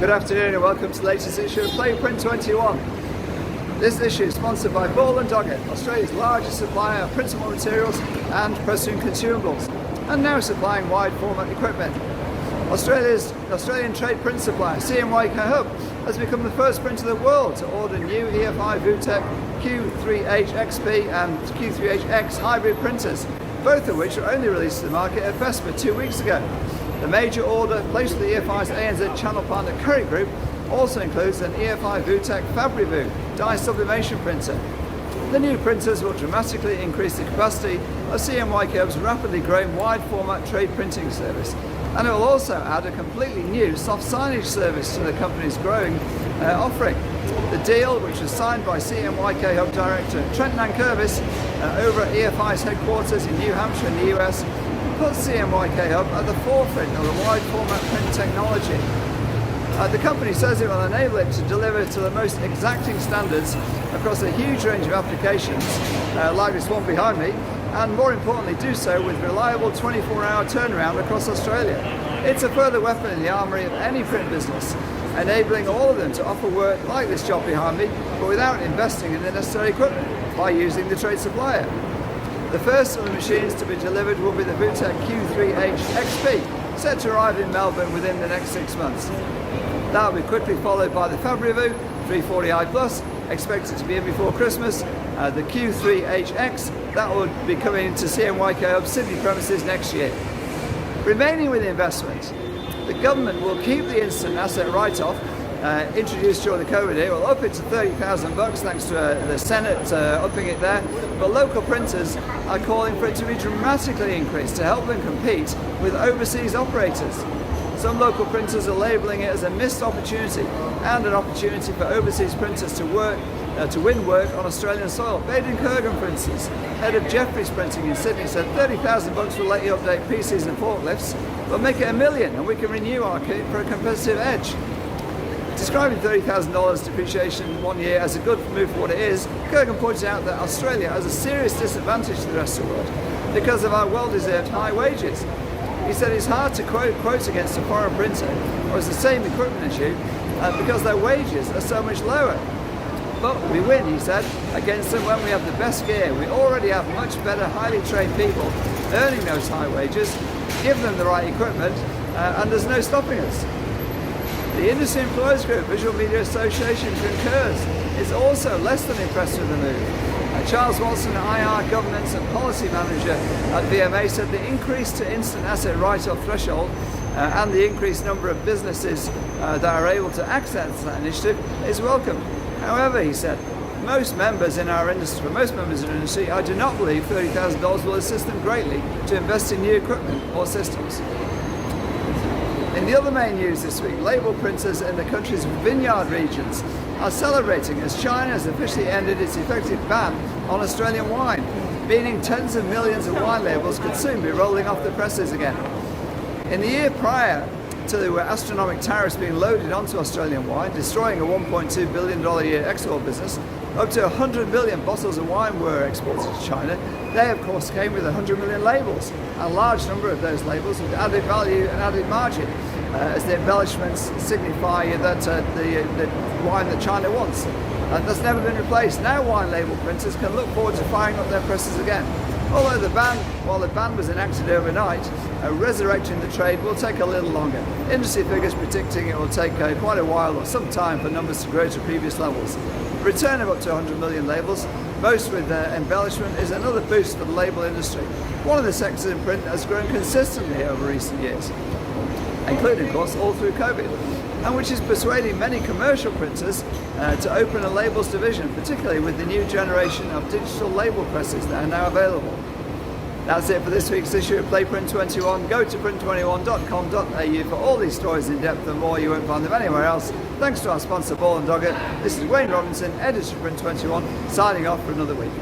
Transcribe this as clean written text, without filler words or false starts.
Good afternoon and welcome to the latest issue of Print21. This issue is sponsored by Bulletin, Australia's largest supplier of printable materials and pressing consumables, and now supplying wide format equipment. Australian trade print supplier CMYKhub has become the first printer in the world to order new EFI VUTEC Q3H XP and Q3H hybrid printers, both of which were only released to the market at Vespa 2 weeks ago. The major order placed with the EFI's ANZ channel partner Curry Group also includes an EFI VUTEC FabriVu dye sublimation printer. The new printers will dramatically increase the capacity of CMYKhub's rapidly growing wide format trade printing service, and it will also add a completely new soft signage service to the company's growing offering. The deal, which was signed by CMYKhub director Print21 over at EFI's headquarters in New Hampshire in the US, puts CMYKhub at the forefront of the wide format print technology. The company says it will enable it to deliver to the most exacting standards across a huge range of applications, like this one behind me, and more importantly do so with reliable 24-hour turnaround across Australia. It's a further weapon in the armoury of any print business, enabling all of them to offer work like this job behind me, but without investing in the necessary equipment, by using the trade supplier. The first of the machines to be delivered will be the VUTEC Q3H XP, set to arrive in Melbourne within the next 6 months. That will be quickly followed by the FabriVu 340i Plus, expected to be in before Christmas. The Q3HX, that will be coming into CMYKhub's Sydney premises next year. Remaining with the investment, the government will keep the instant asset write-off introduced during the COVID year. Will up it to $30,000 thanks to the Senate upping it there, but local printers are calling for it to be dramatically increased to help them compete with overseas operators. Some local printers are labelling it as a missed opportunity and an opportunity for overseas printers to win work on Australian soil. Baden Kurgan, for instance, head of Jeffries Printing in Sydney, said $30,000 will let you update PCs and forklifts, but make it $1 million and we can renew our kit for a competitive edge. Describing $30,000 depreciation 1 year as a good move for what it is, Kurgan pointed out that Australia has a serious disadvantage to the rest of the world because of our well-deserved high wages. He said it's hard to quote against a foreign printer, or it's the same equipment as you, because their wages are so much lower. But we win, he said, against them when we have the best gear. We already have much better, highly trained people earning those high wages, give them the right equipment, and there's no stopping us. The Industry Employers Group Visual Media Association concurs. It's also less than impressed with the move. Charles Watson, IR Governance and Policy Manager at VMA, said the increase to instant asset write-off threshold and the increased number of businesses that are able to access that initiative is welcome. However, he said, for most members in our industry, I do not believe $30,000 will assist them greatly to invest in new equipment or systems. In the other main news this week, label printers in the country's vineyard regions are celebrating as China has officially ended its effective ban on Australian wine, meaning tens of millions of wine labels could soon be rolling off the presses again. In the year prior to the astronomical tariffs being loaded onto Australian wine, destroying a $1.2 billion a year export business, up to 100 million bottles of wine were exported to China. They, of course, came with 100 million labels, a large number of those labels with added value and added margin, as the embellishments signify that the wine that China wants. That's never been replaced. Now wine label printers can look forward to firing up their presses again. Although while the ban was enacted overnight, resurrecting the trade will take a little longer. Industry figures predicting it will take quite a while or some time for numbers to grow to previous levels. The return of up to 100 million labels, most with embellishment, is another boost for the label industry. One of the sectors in print has grown consistently over recent years, including, of course, all through COVID, and which is persuading many commercial printers to open a labels division, particularly with the new generation of digital label presses that are now available. That's it for this week's issue of Print21. Go to print21.com.au for all these stories in depth and more. You won't find them anywhere else. Thanks to our sponsor, Ball & Doggett. This is Wayne Robinson, editor of Print21, signing off for another week.